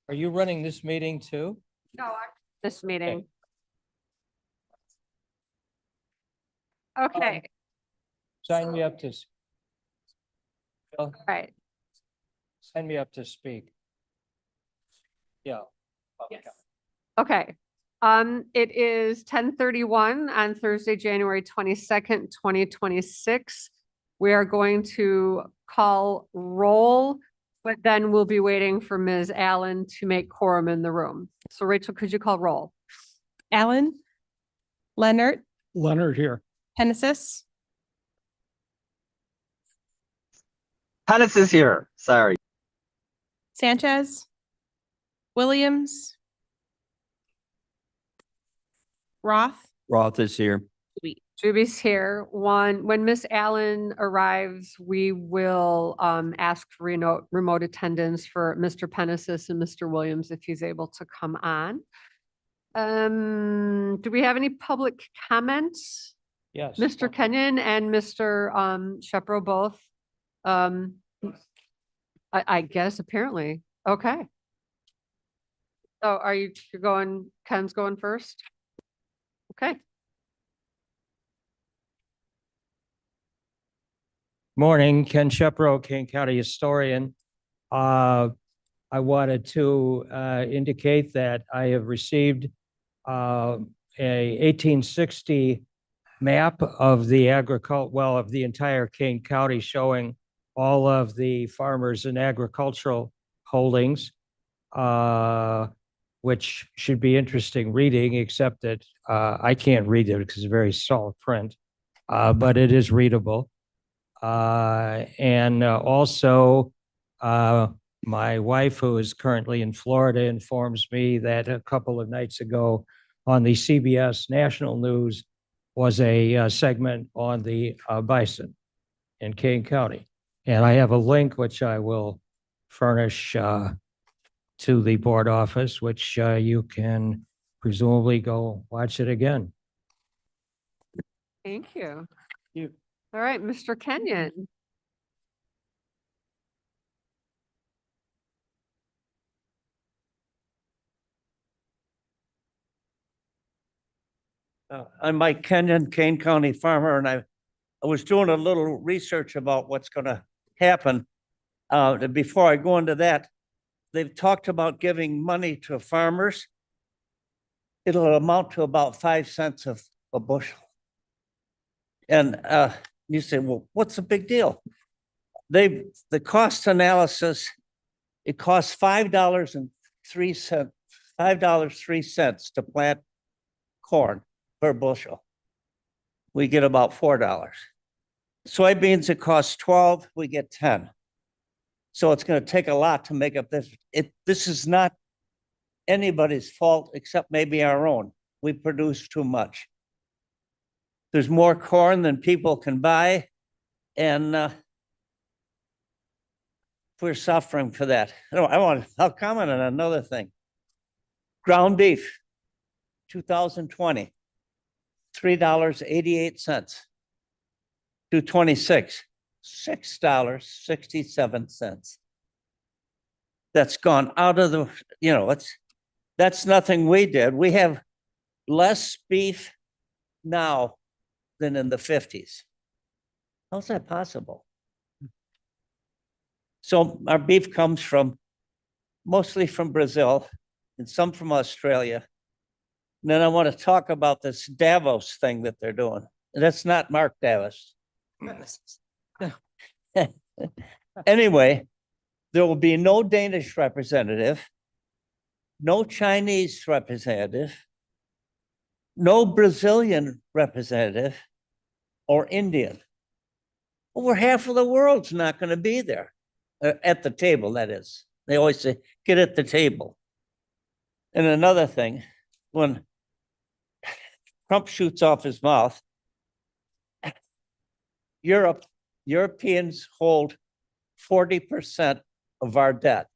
Are you running this meeting too? No, this meeting. Okay, Sign me up to. Bill, right. sign me up to speak. Yeah. Yes. Okay. It is 10:31 on Thursday, January 22nd, 2026. We are going to call roll, but then we'll be waiting for Ms. Allen to make quorum in the room. So Rachel, could you call roll? Allen, Leonard, Leonard here. Hennessis, Hannes is here. Sorry. Sanchez, Williams, Roth, Roth is here. Juby's here. When Miss Allen arrives, we will ask for remote attendance for Mr. Pennesis and Mr. Williams if he's able to come on. Do we have any public comments? Yes. Mr. Kenyon and Mr. Shepro both? I guess apparently. Okay. So you're going, Ken's going first? Okay. Morning, Ken Shepro, Kane County historian. I wanted to indicate that I have received a 1860 map of the of the entire Kane County, showing all of the farmers and agricultural holdings, which should be interesting reading, except that I can't read it because it's very small print, but it is readable. And also, my wife, who is currently in Florida, informs me that a couple of nights ago on the CBS National News was a segment on the bison in Kane County. And I have a link which I will furnish to the board office, which you can presumably go watch it again. Thank you. You. All right, Mr. Kenyon. I'm Mike Kenyon, Kane County farmer, and I was doing a little research about what's going to happen. Before I go into that, they've talked about giving money to farmers. It'll amount to about 5 cents a bushel. And you say, well, what's the big deal? The cost analysis, it costs $5.03 to plant corn per bushel. We get about $4. Soybeans, it costs 12, we get 10. So it's going to take a lot to make up this. This is not anybody's fault except maybe our own. We produce too much. There's more corn than people can buy, and we're suffering for that. I'll comment on another thing. Ground beef, 2020, $3.88 to 26, $6.67. That's gone out of the, that's nothing we did. We have less beef now than in the 50s. How's that possible? So our beef comes mostly from Brazil and some from Australia. And then I want to talk about this Davos thing that they're doing. That's not Mark Davos. Anyway, there will be no Danish representative, no Chinese representative, no Brazilian representative, or Indian. Over half of the world's not going to be there at the table, that is. They always say, get at the table. And another thing, when Trump shoots off his mouth, Europeans hold 40% of our debt.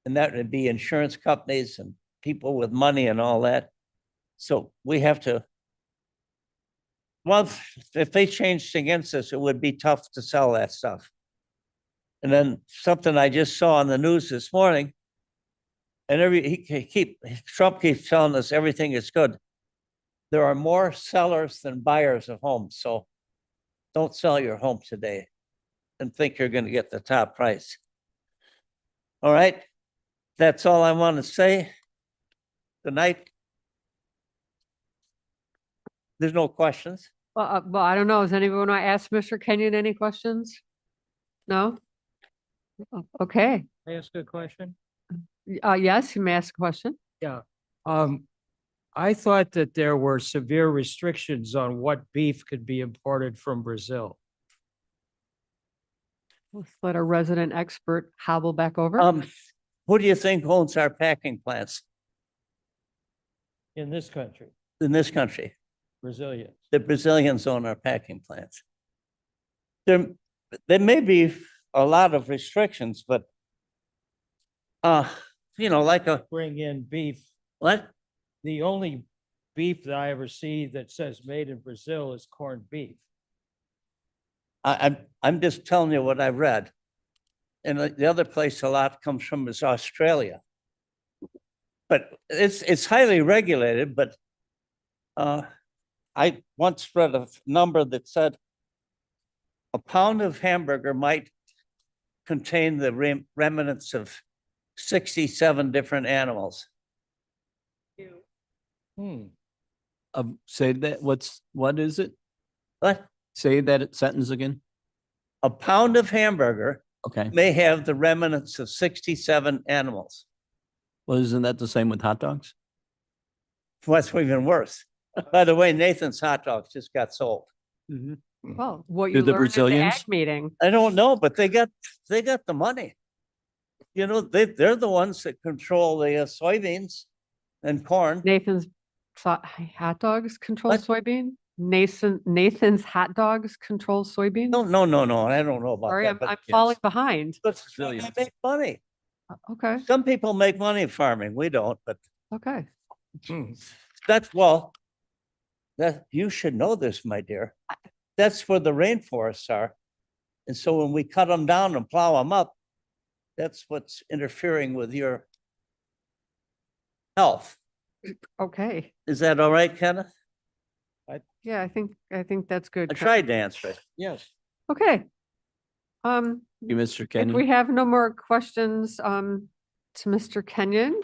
And that would be insurance companies and people with money and all that. So we have to, well, if they changed against us, it would be tough to sell that stuff. And then something I just saw on the news this morning, And Trump keeps telling us everything is good. There are more sellers than buyers of homes, so don't sell your home today and think you're going to get the top price. All right, that's all I want to say. Good night. There's no questions. Well, I don't know. Does anyone want to ask Mr. Kenyon any questions? No? Okay. Can I ask a question? Yes, you may ask a question. Yeah. I thought that there were severe restrictions on what beef could be imported from Brazil. Let's let our resident expert hobble back over. Who do you think owns our packing plants In this country, in this country? Brazilians. The Brazilians own our packing plants. There may be a lot of restrictions, but like Bring in beef. what? The only beef that I ever see that says made in Brazil is corned beef. I'm just telling you what I read. And the other place a lot comes from is Australia. But it's highly regulated, but I once read a number that said a pound of hamburger might contain the remnants of 67 different animals. Hmm. Say that, what is it? What? Say that sentence again. A pound of hamburger Okay. may have the remnants of 67 animals. Well, isn't that the same with hot dogs? What's even worse? By the way, Nathan's hot dogs just got sold. Well, what Do you the learned at the Brazilians? ag meeting. I don't know, but they got the money. You know, they're the ones that control the soybeans and corn. Nathan's hot dogs control What? soybean? Nathan's hot dogs control soybean? No, I don't know about Sorry, that. I'm falling behind. But they make money. Okay, Some people make money farming. We don't, but okay. that you should know this, my dear. That's where the rainforests are. And so when we cut them down and plow them up, that's what's interfering with your health. Okay. Is that all right, Kenneth? Yeah, I think that's good. I tried to answer it. Yes. Okay. You, Mr. If Kenyon? we have no more questions, to Mr. Kenyon,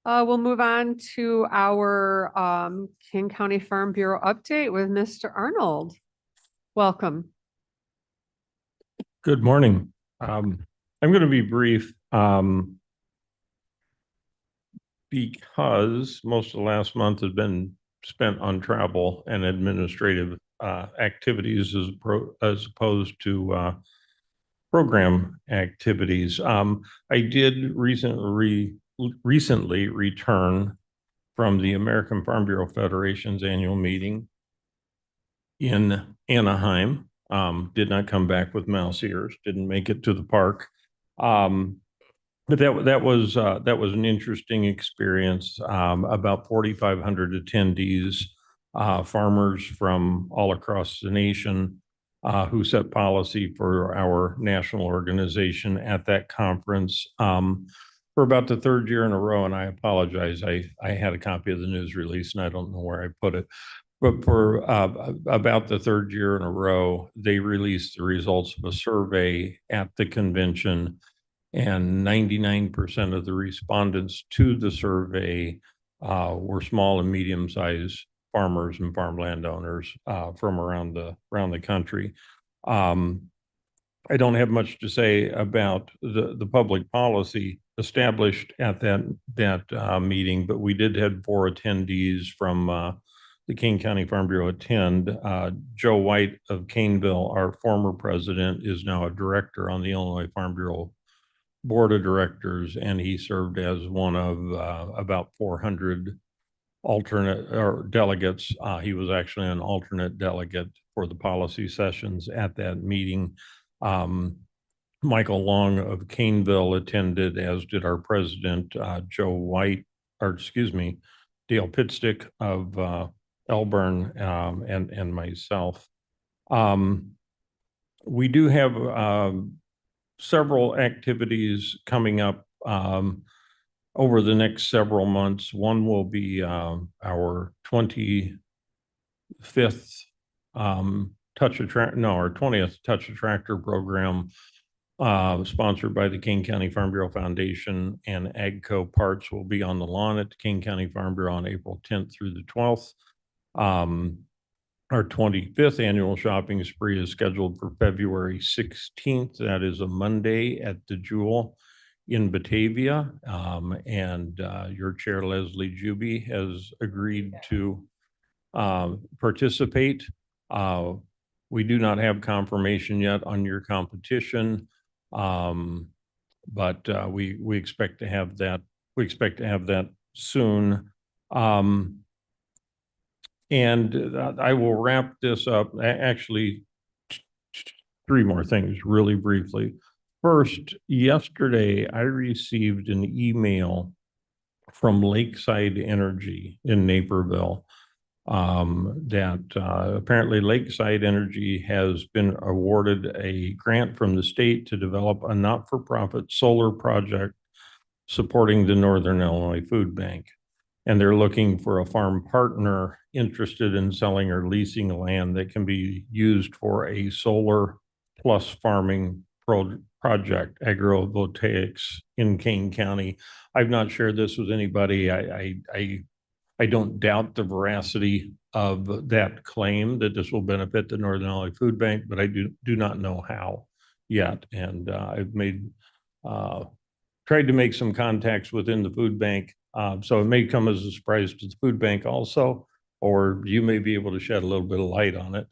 we'll move on to our, King County Farm Bureau update with Mr. Arnold. Welcome. Good morning. I'm going to be brief because most of the last month has been spent on travel and administrative activities as opposed to program activities. I did recently return from the American Farm Bureau Federation's annual meeting in Anaheim. Did not come back with mouse ears, didn't make it to the park. But that was an interesting experience. About 4,500 attendees, farmers from all across the nation, who set policy for our national organization at that conference. For about the third year in a row, and I apologize, I had a copy of the news release and I don't know where I put it. But for about the third year in a row, they released the results of a survey at the convention, and 99% of the respondents to the survey were small and medium-sized farmers and farmland owners from around the country. I don't have much to say about the public policy established at that meeting, but we did have 4 attendees from the King County Farm Bureau attend. Joe White of Caneville, our former president, is now a director on the Illinois Farm Bureau Board of Directors, and he served as one of about 400 alternate or delegates. He was actually an alternate delegate for the policy sessions at that meeting. Michael Long of Caneville attended, as did our president, Joe White, Dale Pitstick of Elburn, and myself. We do have several activities coming up. over the next several months. One will be our 25th Touch a Tractor, no, our 20th Touch a Tractor program, sponsored by the King County Farm Bureau Foundation, and AGCO Parts will be on the lawn at the King County Farm Bureau on April 10th through the 12th. Our 25th annual shopping spree is scheduled for February 16th. That is a Monday at the Jewel in Batavia. And your chair, Leslie Juby, has agreed to participate. We do not have confirmation yet on your competition. But we expect to have that. We expect to have that soon. And I will wrap this up. Actually, three more things really briefly. First, yesterday I received an email from Lakeside Energy in Naperville that apparently Lakeside Energy has been awarded a grant from the state to develop a not-for-profit solar project supporting the Northern Illinois Food Bank. And they're looking for a farm partner interested in selling or leasing land that can be used for a solar plus farming project, agrovoltaics in Kane County. I've not shared this with anybody. I don't doubt the veracity of that claim that this will benefit the Northern Illinois Food Bank, but I do not know how yet. And I've tried to make some contacts within the food bank. So it may come as a surprise to the food bank also, or you may be able to shed a little bit of light on it.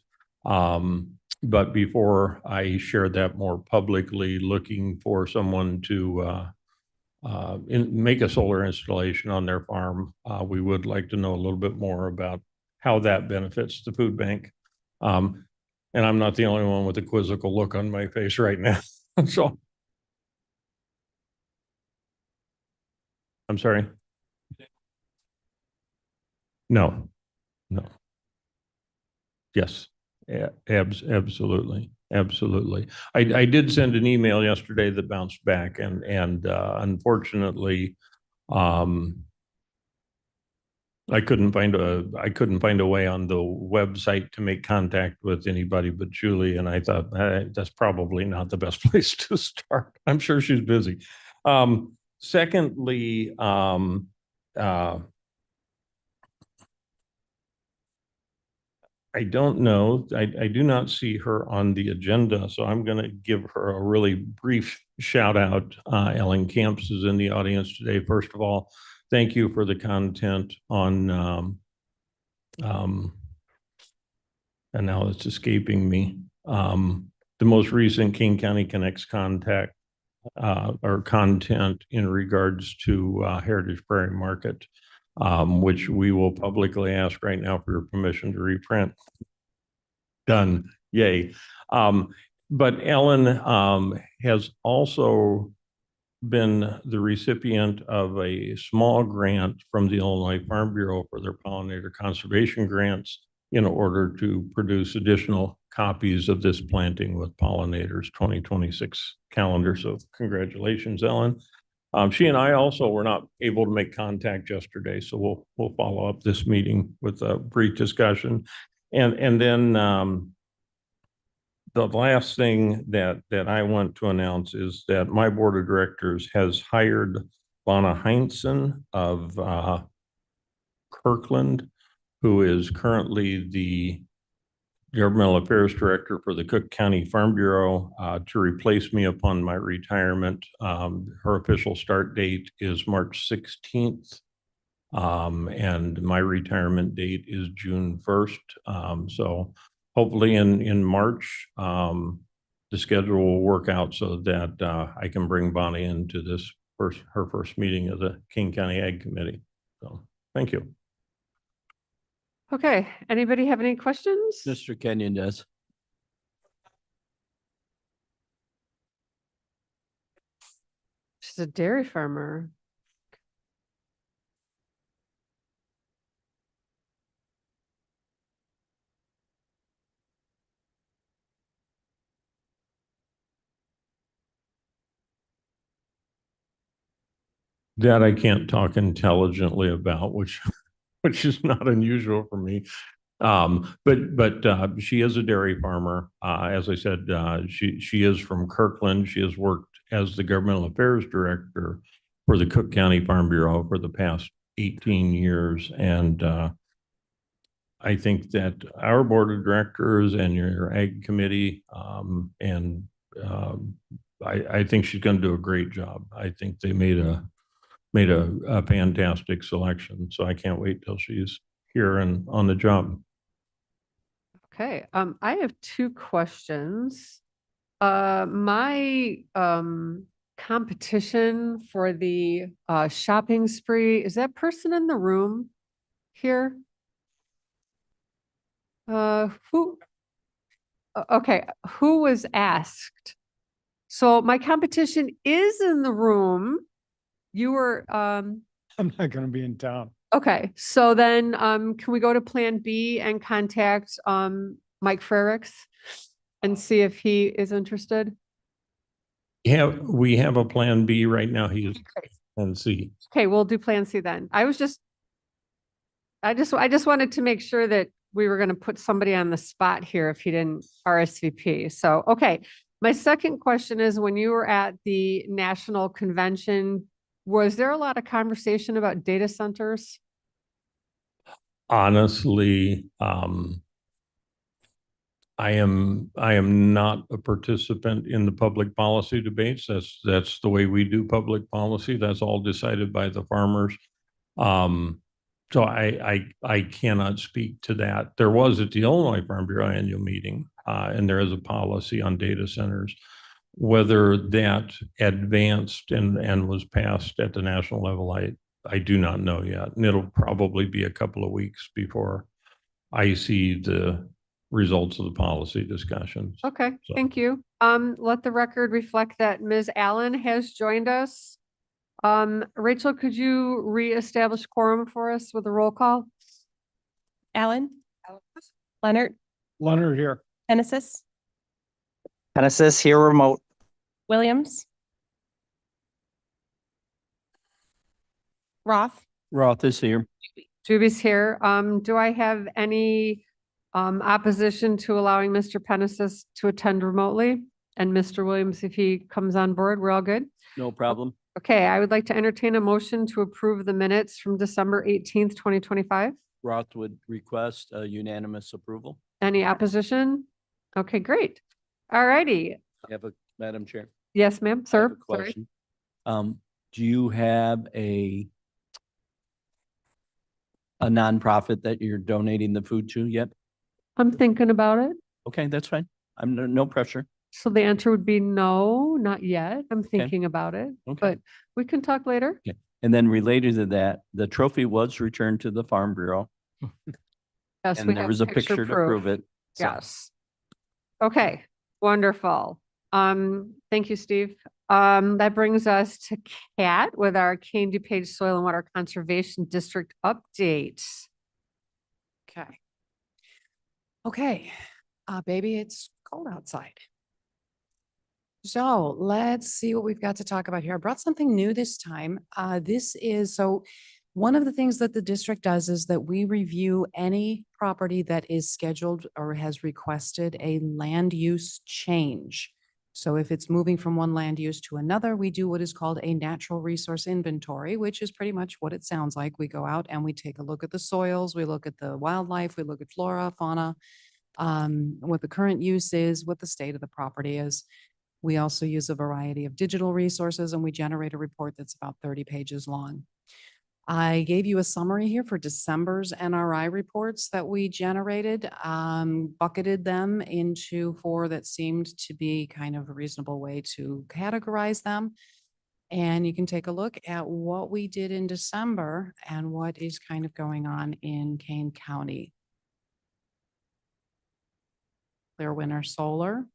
But before I share that more publicly, looking for someone to make a solar installation on their farm, we would like to know a little bit more about how that benefits the food bank. And I'm not the only one with a quizzical look on my face right now. So I'm sorry. No. Yes, absolutely. I did send an email yesterday that bounced back, and unfortunately, I couldn't find a way on the website to make contact with anybody but Julie, and I thought that's probably not the best place to start. I'm sure she's busy. Secondly, I don't know. I do not see her on the agenda, so I'm going to give her a really brief shout out. Ellen Camps is in the audience today. First of all, thank you for the content on, and now it's escaping me, the most recent King County Connects contact or content in regards to Heritage Prairie Market, which we will publicly ask right now for your permission to reprint. Done. Yay. But Ellen has also been the recipient of a small grant from the Illinois Farm Bureau for their pollinator conservation grants in order to produce additional copies of This Planting with Pollinators 2026 calendar. So congratulations, Ellen. She and I also were not able to make contact yesterday, so we'll follow up this meeting with a brief discussion. And then the last thing that I want to announce is that my board of directors has hired Lana Heinzen of Kirkland, who is currently the Governmental Affairs Director for the Cook County Farm Bureau, to replace me upon my retirement. Her official start date is March 16th. And my retirement date is June 1st. So hopefully in March, the schedule will work out so that I can bring Bonnie into this her first meeting of the King County Ag Committee. So thank you. Okay, anybody have any questions? Mr. Kenyon does. She's a dairy farmer. That I can't talk intelligently about, which, which is not unusual for me. But she is a dairy farmer. As I said, she is from Kirkland. She has worked as the governmental affairs director for the Cook County Farm Bureau for the past 18 years. And I think that our board of directors and your ag committee, I think she's going to do a great job. I think they made a fantastic selection. So I can't wait till she's here and on the job. Okay, I have two questions. My competition for the shopping spree, is that person in the room here? Who? Okay, who was asked? So my competition is in the room. You were, I'm not gonna be in town. okay, so then, can we go to Plan B and contact, Mike Frericks and see if he is interested? Yeah, we have a plan B right now. He is Great. and C. Okay, we'll do Plan C then. I just wanted to make sure that we were gonna put somebody on the spot here if he didn't RSVP. So, okay. My second question is, when you were at the national convention, was there a lot of conversation about data centers? Honestly, I am not a participant in the public policy debates. That's the way we do public policy. That's all decided by the farmers. So I cannot speak to that. There was at the Illinois Farm Bureau annual meeting, and there is a policy on data centers. Whether that advanced and was passed at the national level, I do not know yet. And it'll probably be a couple of weeks before I see the results of the policy discussions. Okay, So- thank you. Let the record reflect that Ms. Allen has joined us. Rachel, could you reestablish quorum for us with a roll call? Allen, Leonard, Leonard here. Genesis, Genesis here remote. Williams, Roth, Roth is here. Juby's here. Do I have any opposition to allowing Mr. Penesis to attend remotely? And Mr. Williams, if he comes on board, we're all good? No problem. Okay, I would like to entertain a motion to approve the minutes from December 18th, 2025. Roth would request a unanimous approval. Any opposition? Okay, great. All righty. I have a, Madam Chair. Yes, ma'am, I have sir. a Sorry. question. Do you have a nonprofit that you're donating the food to yet? I'm thinking about it. Okay, that's fine. I'm no pressure. So the answer would be no, not yet. I'm thinking about it, Okay. but we can talk later. And then related to that, the trophy was returned to the Farm Bureau Yes, and we there have was a picture to prove it. So, Yes. Okay, wonderful. Thank you, Steve. That brings us to Kat with our Kane DuPage Soil and Water Conservation District update. Okay. Okay, baby, it's cold outside. So let's see what we've got to talk about here. I brought something new this time. One of the things that the district does is that we review any property that is scheduled or has requested a land use change. So if it's moving from one land use to another, we do what is called a natural resource inventory, which is pretty much what it sounds like. We go out and we take a look at the soils, we look at the wildlife, we look at flora, fauna, what the current use is, what the state of the property is. We also use a variety of digital resources and we generate a report that's about 30 pages long. I gave you a summary here for December's NRI reports that we generated, bucketed them into 4 that seemed to be kind of a reasonable way to categorize them. And you can take a look at what we did in December and what is kind of going on in Kane County. Clear Winter Solar,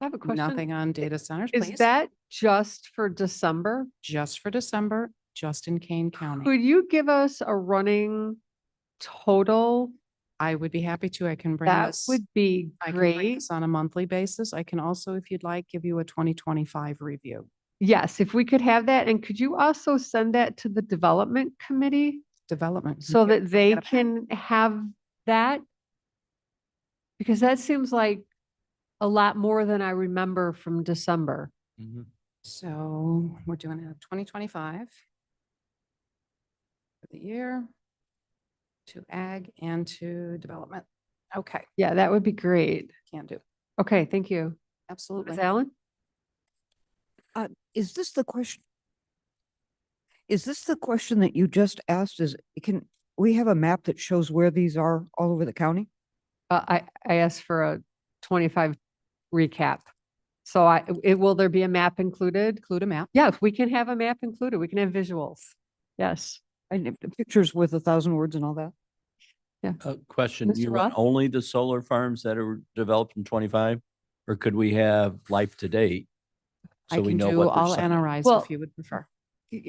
I have a question. nothing on data centers, Is please. that just for December? Just for December, just in Kane County. Could you give us a running total? I would be happy to. I can bring That this. would be I can bring great. this on a monthly basis. I can also, if you'd like, give you a 2025 review. Yes, if we could have that, and could you also send that to the development committee Development. so Yep, that they get a pack. can have that? Because that seems like a lot more than I remember from December. So we're doing a 2025 for the year to ag and to development. Okay, Yeah, that would be great. can do. Okay, thank you. Absolutely. Ms. Allen? Is this the question? Is this the question that you just asked? Can we have a map that shows where these are all over the county? I asked for a 25 recap. So will there be a map included? Include a map. Yes, we can have a map included. We can have visuals. Yes. And if the pictures with 1,000 words and all that? Question, Mr. you want Roth? only the solar farms that are developed in 25? Or could we have life to date? I So we can know do what they're all saying? NRIs Well, if you would prefer.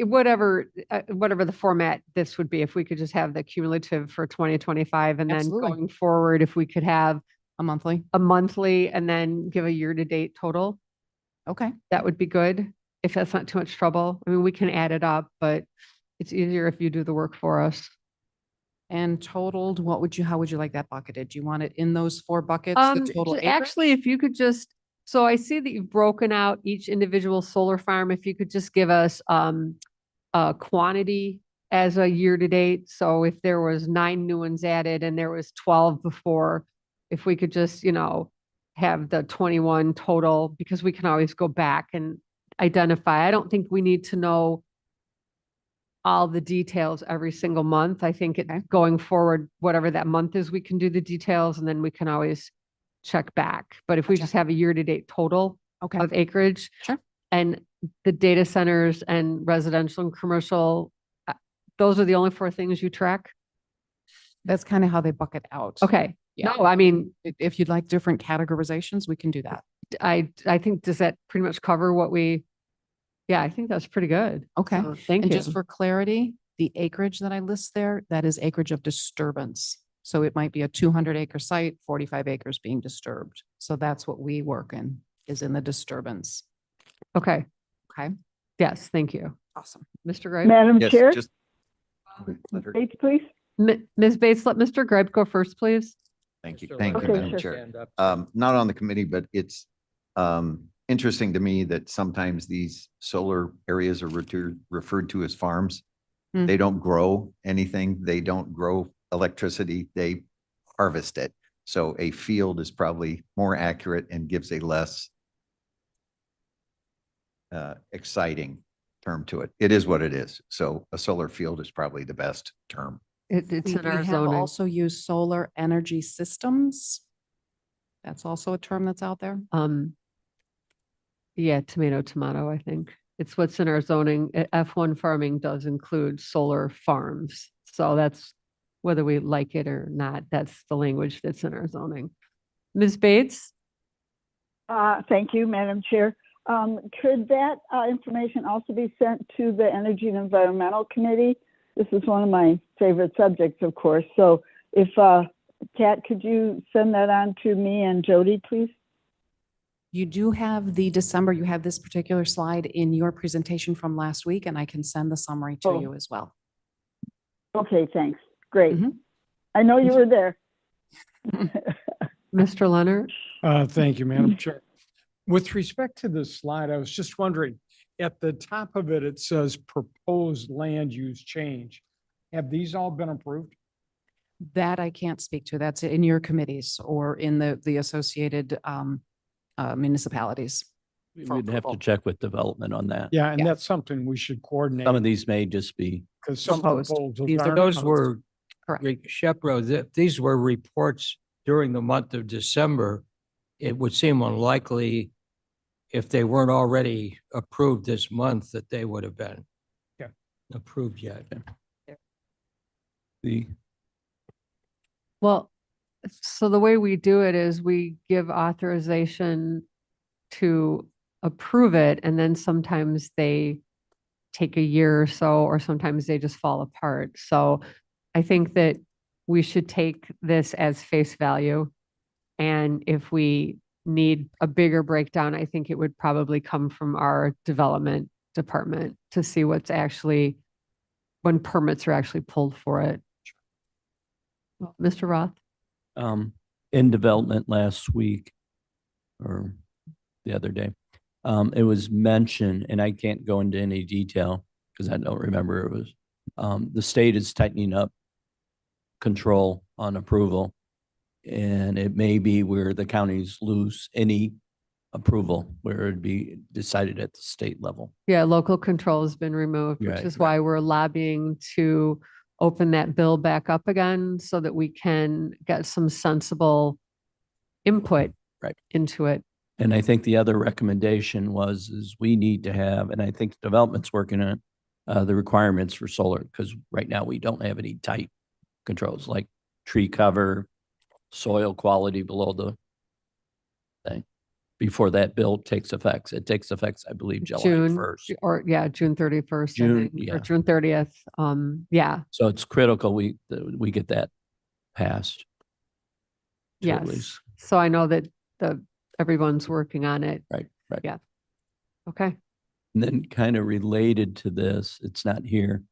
Whatever the format this would be, if we could just have the cumulative for 2025 and then Absolutely. going forward, if we could have A monthly. a monthly and then give a year-to-date total, Okay. that would be good. If that's not too much trouble. I mean, we can add it up, but it's easier if you do the work for us. And totaled, how would you like that bucketed? Do you want it in those 4 buckets? The total acreage? Actually, if you could just, so I see that you've broken out each individual solar farm. If you could just give us a quantity as a year to date. So if there was 9 new ones added and there was 12 before, if we could just, have the 21 total, because we can always go back and identify. I don't think we need to know all the details every single month. I think going forward, whatever that month is, we can do the details and then we can always check back. But if we Gotcha. just have a year-to-date total Okay. of acreage. Sure. And the data centers and residential and commercial, those are the only 4 things you track? That's kind of how they bucket out. Okay. Yeah. No, I mean, If you'd like different categorizations, we can do that. I think, does that pretty much cover what yeah, I think that's pretty good. Okay. So, thank And you. just for clarity, the acreage that I list there, that is acreage of disturbance. So it might be a 200-acre site, 45 acres being disturbed. So that's what we work in, is in the disturbance. Okay. Okay. Yes, thank you. Awesome. Mr. Gripe? Madam Yes, Chair, just. Bates, please. Ms. Bates, let Mr. Gripe go first, please. Thank you, Mr. thank you, Okay, Madam sure. Chair. Stand up. Not on the committee, but it's interesting to me that sometimes these solar areas are referred to as farms. Hmm. They don't grow anything. They don't grow electricity. They harvest it. So a field is probably more accurate and gives a less exciting term to it. It is what it is. So a solar field is probably the best term. It's We in our have zoning. also used solar energy systems. That's also a term that's out there. Yeah, tomato, I think. It's what's in our zoning. F1 farming does include solar farms. So that's whether we like it or not, that's the language that's in our zoning. Ms. Bates? Thank you, Madam Chair. Could that information also be sent to the Energy and Environmental Committee? This is one of my favorite subjects, of course. So if, Kat, could you send that on to me and Jody, please? You do have the December, you have this particular slide in your presentation from last week, and I can send the summary to Oh. you as well. Okay, thanks. Great. Mhm. I know you were there. Mr. Leonard? Thank you, Madam Chair. With respect to this slide, I was just wondering, at the top of it, it says proposed land use change. Have these all been approved? That I can't speak to. That's in your committees or in the associated municipalities. for We'd have to approval. check with development on that. Yeah, and Yeah. that's something we should coordinate. Some of these may just be, Because some Proposed. proposals These are aren't. Those proposed. were, Correct. Shepro, these were reports during the month of December. It would seem unlikely if they weren't already approved this month that they would have been Yeah. approved yet. the, Well, so the way we do it is we give authorization to approve it, and then sometimes they take a year or so, or sometimes they just fall apart. So I think that we should take this as face value. And if we need a bigger breakdown, I think it would probably come from our development department to see what's actually, when permits are actually pulled for it. Mr. Roth? In development last week or the other day, it was mentioned, and I can't go into any detail because I don't remember. It was, the state is tightening up control on approval. And it may be where the counties lose any approval, where it'd be decided at the state level. Yeah, local control has been removed, which Right, is why we're lobbying to open that bill back up again so that we can get some sensible input Right. into it. And I think the other recommendation is we need to have, and I think development's working on the requirements for solar, because right now we don't have any tight controls like tree cover, soil quality below the thing. Before that bill takes effect, it takes effect, I believe, July June 1st. or June 31st, I June, think, yeah. or June 30th. Yeah, So it's critical that we get that passed. to at yes. least- So I know that everyone's working on it. Right, right. Yeah. Okay. And then kind of related to this, it's not here.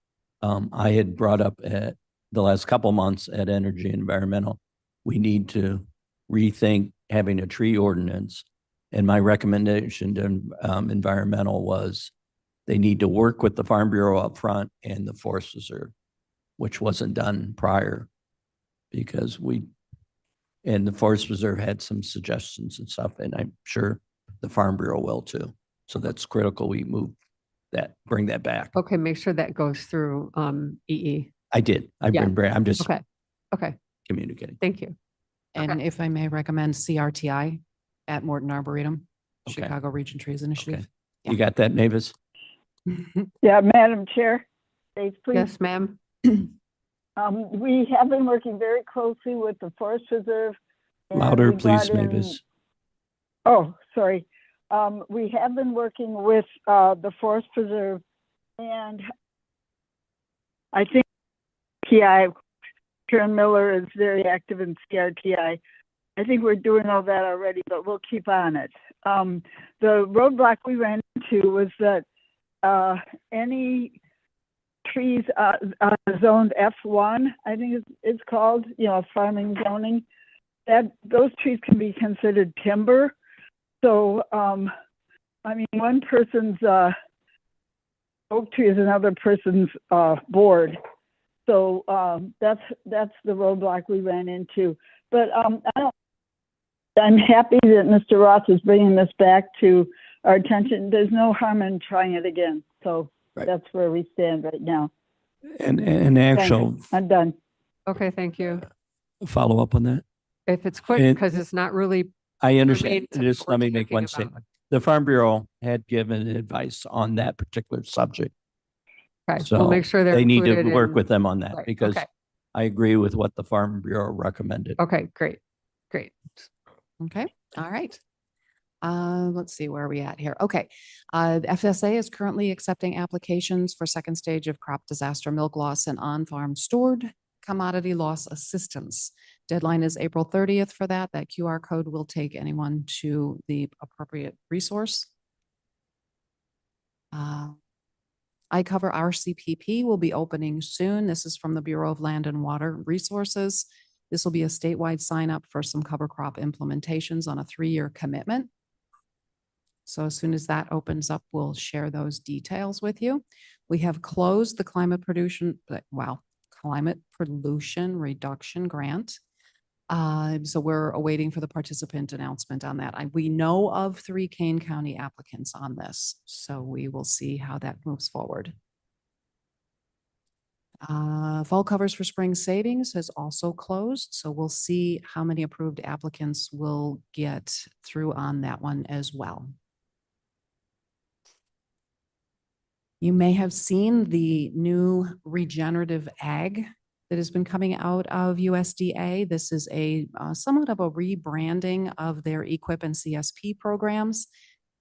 I had brought up at the last couple months at Energy and Environmental, we need to rethink having a tree ordinance. And my recommendation to environmental was they need to work with the Farm Bureau up front and the Forest Reserve, which wasn't done prior because and the Forest Reserve had some suggestions and stuff, and I'm sure the Farm Bureau will too. So that's critical. We bring that back. Okay, make sure that goes through EE. I did. Yeah. I'm just Okay. Okay, communicating. thank you. And Okay. if I may recommend CRTI at Morton Arboretum, Okay. Chicago Region Trees Initiative. You got that, Mavis? Yeah, Madam Chair, Dave, please. Yes, ma'am. We have been working very closely with the Forest Reserve. and Louder, we please, brought in- Mavis. Oh, sorry. We have been working with the Forest Preserve, and I think TI, Karen Miller is very active in CRTI. I think we're doing all that already, but we'll keep on it. The roadblock we ran into was that any trees zoned F1, I think it's called, farming zoning, that those trees can be considered timber. So, one person's oak tree is another person's board. So that's the roadblock we ran into. But I'm happy that Mr. Roth is bringing this back to our attention. There's no harm in trying it again. So Right. that's where we stand right now. And actual I'm done. Okay, thank you. follow up on that. If it's quick, And- because it's not really, I understand. germane to Just what let me we're make talking one about. statement. The Farm Bureau had given advice on that particular subject. okay, we'll So make sure they're they need to included work in- with them on that Right, because okay. I agree with what the Farm Bureau recommended. Okay, great. Okay, all right. Let's see, where are we at here? Okay. The FSA is currently accepting applications for second stage of crop disaster milk loss and on-farm stored commodity loss assistance. Deadline is April 30th for that. That QR code will take anyone to the appropriate resource. I cover RCPP will be opening soon. This is from the Bureau of Land and Water Resources. This will be a statewide sign up for some cover crop implementations on a 3-year commitment. So as soon as that opens up, we'll share those details with you. We have closed the climate pollution reduction grant. So we're awaiting for the participant announcement on that. We know of 3 Kane County applicants on this, so we will see how that moves forward. Fall covers for spring savings has also closed, so we'll see how many approved applicants will get through on that one as well. You may have seen the new regenerative ag that has been coming out of USDA. This is a somewhat of a rebranding of their EQIP and CSP programs.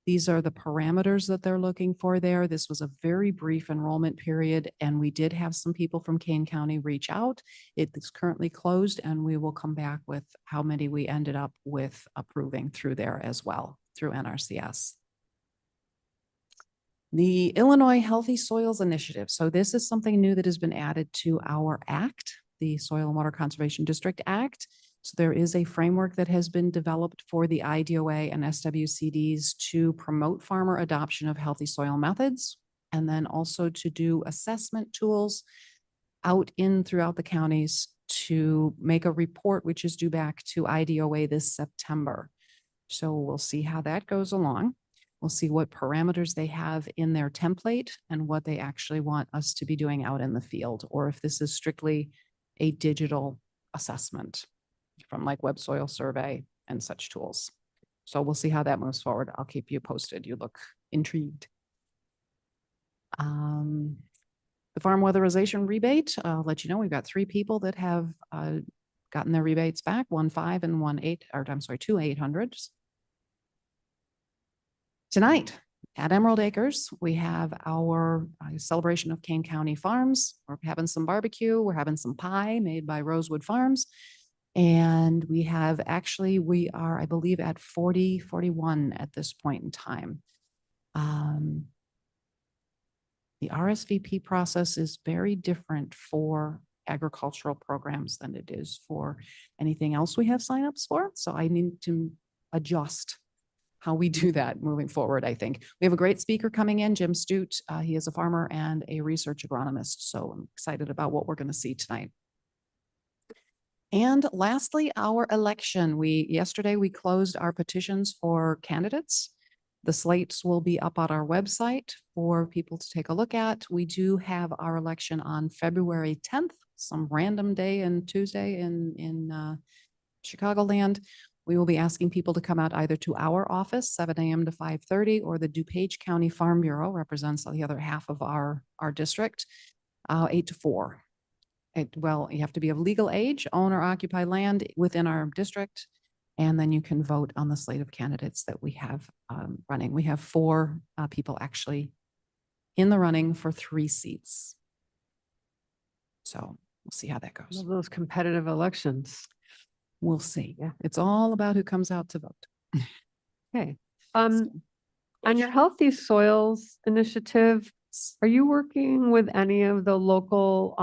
These are the parameters that they're looking for there. This was a very brief enrollment period, and we did have some people from Kane County reach out. It is currently closed, and we will come back with how many we ended up with approving through there as well, through NRCS. The Illinois Healthy Soils Initiative. So this is something new that has been added to our act, the Soil and Water Conservation District Act. So there is a framework that has been developed for the IDOA and SWCDs to promote farmer adoption of healthy soil methods, and then also to do assessment tools out in throughout the counties to make a report, which is due back to IDOA this September. So we'll see how that goes along. We'll see what parameters they have in their template and what they actually want us to be doing out in the field, or if this is strictly a digital assessment from like web soil survey and such tools. So we'll see how that moves forward. I'll keep you posted. You look intrigued. The farm weatherization rebate, I'll let you know, we've got 3 people that have gotten their rebates back, 1 5 and 1 8, or I'm sorry, 2 800s. Tonight at Emerald Acres, we have our celebration of Kane County Farms. We're having some barbecue. We're having some pie made by Rosewood Farms. And we have actually, we are, I believe, at 41 at this point in time. The RSVP process is very different for agricultural programs than it is for anything else we have signups for. So I need to adjust how we do that moving forward, I think. We have a great speaker coming in, Jim Stute. He is a farmer and a research agronomist. So I'm excited about what we're going to see tonight. And lastly, our election. Yesterday we closed our petitions for candidates. The slates will be up on our website for people to take a look at. We do have our election on February 10th, some random day and Tuesday in Chicagoland. We will be asking people to come out either to our office, 7 a.m. to 5:30, or the DuPage County Farm Bureau represents the other half of our district, 8 to 4. Well, you have to be of legal age, own or occupy land within our district, and then you can vote on the slate of candidates that we have running. We have 4 people actually in the running for 3 seats. So we'll see how that goes. Love those competitive elections. We'll see. Yeah, it's all about who comes out to vote. Okay. On your Healthy Soils initiative, are you working with any of the local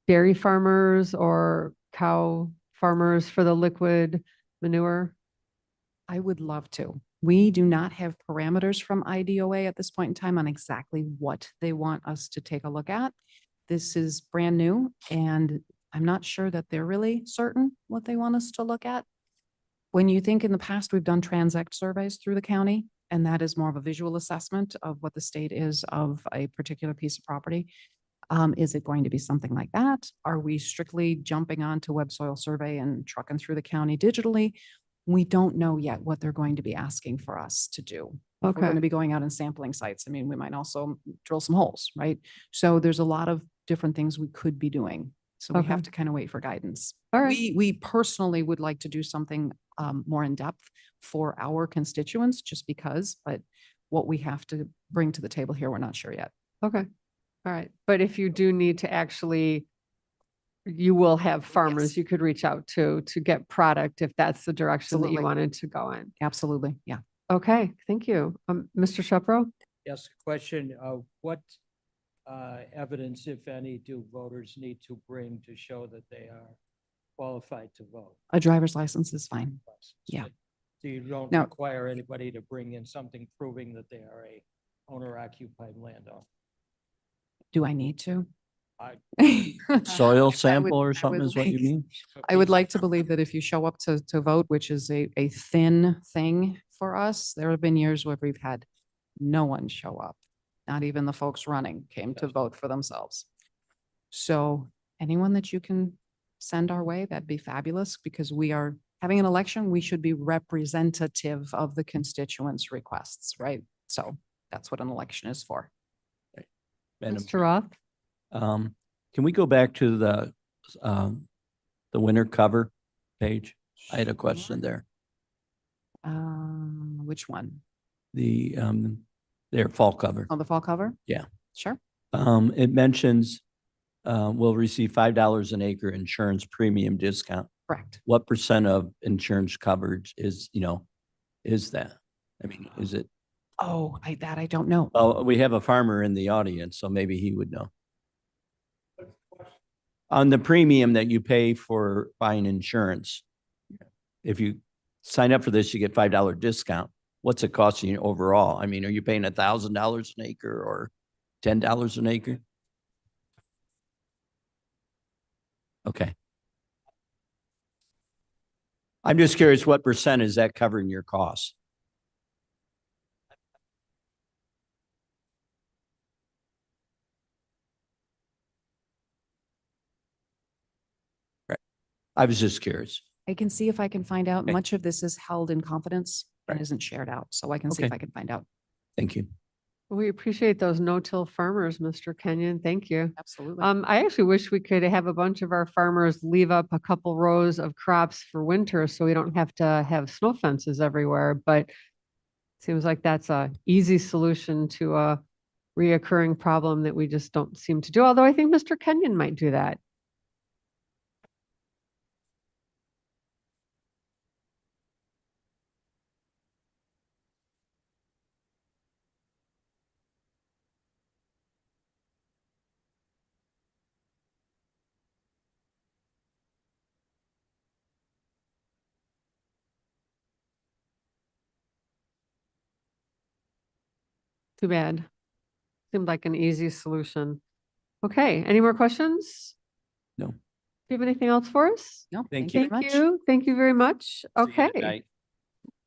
dairy farmers or cow farmers for the liquid manure? I would love to. We do not have parameters from IDOA at this point in time on exactly what they want us to take a look at. This is brand new, and I'm not sure that they're really certain what they want us to look at. When you think in the past, we've done transact surveys through the county, and that is more of a visual assessment of what the state is of a particular piece of property. Is it going to be something like that? Are we strictly jumping onto web soil survey and trucking through the county digitally? We don't know yet what they're going to be asking for us to do. If we're going to be going out and sampling sites. I mean, we might also drill some holes, right? So there's a lot of different things we could be doing. So we have to kind of wait for guidance. All right. We personally would like to do something more in depth for our constituents, just because, but what we have to bring to the table here, we're not sure yet. Okay. All right. But if you do need to actually, you will have farmers Yes. you could reach out to get product if that's the direction that you Absolutely. wanted to go in. Absolutely. Yeah. Okay. Thank you. Mr. Shepro? Yes, question, what evidence, if any, do voters need to bring to show that they are qualified to vote? A driver's license is fine. Yeah. So you don't No. require anybody to bring in something proving that they are a owner occupied landowner? Do I need to? Soil I sample would- or I something would is what you like- mean? I would like to believe that if you show up to vote, which is a thin thing for us, there have been years where we've had no one show up. Not even the folks running came to vote for themselves. So anyone that you can send our way, that'd be fabulous, because we are having an election. We should be representative of the constituents' requests, right? So that's what an election is for. Madam Mr. Roth? Can we go back to the winter cover page? I had a question there. Which one? The, their fall cover. On the fall cover? Yeah. Sure. It mentions, will receive $5 an acre insurance premium discount. Correct. What percent of insurance coverage is, is that? I mean, is it, Oh, I don't know. well, we have a farmer in the audience, so maybe he would know. On the premium that you pay for buying insurance, if you sign up for this, you get $5 discount. What's it costing you overall? I mean, are you paying $1,000 an acre or $10 an acre? Okay. I'm just curious, what percent is that covering your costs? Right. I was just curious. I can see if I can find out. Okay. Much of this is held in confidence and Right. isn't shared out. So I can see if Okay. I can find out. Thank you. We appreciate those no-till farmers, Mr. Kenyon. Thank you. Absolutely. I actually wish we could have a bunch of our farmers leave up a couple rows of crops for winter so we don't have to have snow fences everywhere, but seems like that's a easy solution to a reoccurring problem that we just don't seem to do, although I think Mr. Kenyon might do that. Too bad. Seemed like an easy solution. Okay, any more questions? No. Do you have anything else for us? No, Thank thank you Thank very much. you. Thank you very much. See you Okay. tonight.